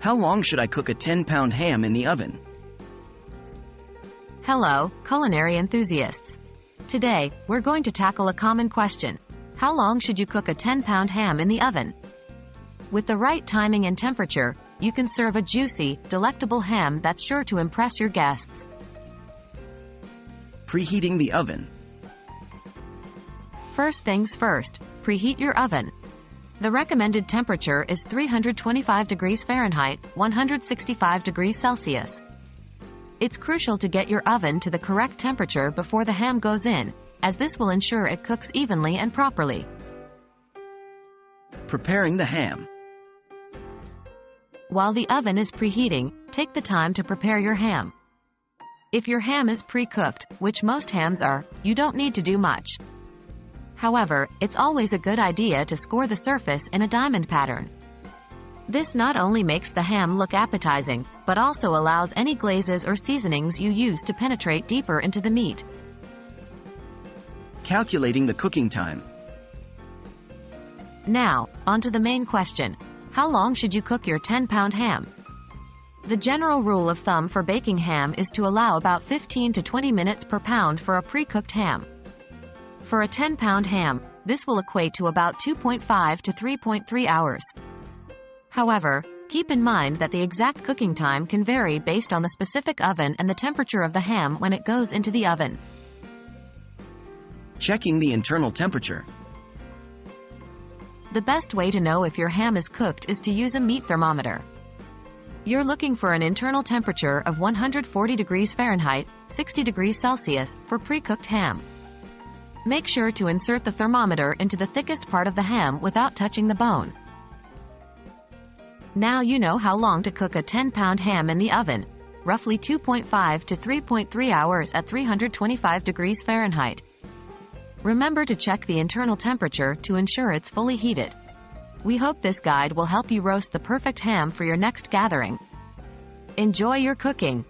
How long should I cook a 10-pound ham in the oven? Hello, culinary enthusiasts. Today, we're going to tackle a common question. How long should you cook a 10-pound ham in the oven? With the right timing and temperature, you can serve a juicy, delectable ham that's sure to impress your guests. Preheating the oven. First things first, preheat your oven. The recommended temperature is 325 degrees Fahrenheit, 165 degrees Celsius. It's crucial to get your oven to the correct temperature before the ham goes in, as this will ensure it cooks evenly and properly. Preparing the ham. While the oven is preheating, take the time to prepare your ham. If your ham is pre-cooked, which most hams are, you don't need to do much. However, it's always a good idea to score the surface in a diamond pattern. This not only makes the ham look appetizing, but also allows any glazes or seasonings you use to penetrate deeper into the meat. Calculating the cooking time. Now, onto the main question. How long should you cook your 10-pound ham? The general rule of thumb for baking ham is to allow about 15 to 20 minutes per pound for a pre-cooked ham. For a 10-pound ham, this will equate to about 2.5 to 3.3 hours. However, keep in mind that the exact cooking time can vary based on the specific oven and the temperature of the ham when it goes into the oven. Checking the internal temperature. The best way to know if your ham is cooked is to use a meat thermometer. You're looking for an internal temperature of 140 degrees Fahrenheit, 60 degrees Celsius, for pre-cooked ham. Make sure to insert the thermometer into the thickest part of the ham without touching the bone. Now you know how long to cook a 10-pound ham in the oven, roughly 2.5 to 3.3 hours at 325 degrees Fahrenheit. Remember to check the internal temperature to ensure it's fully heated. We hope this guide will help you roast the perfect ham for your next gathering. Enjoy your cooking!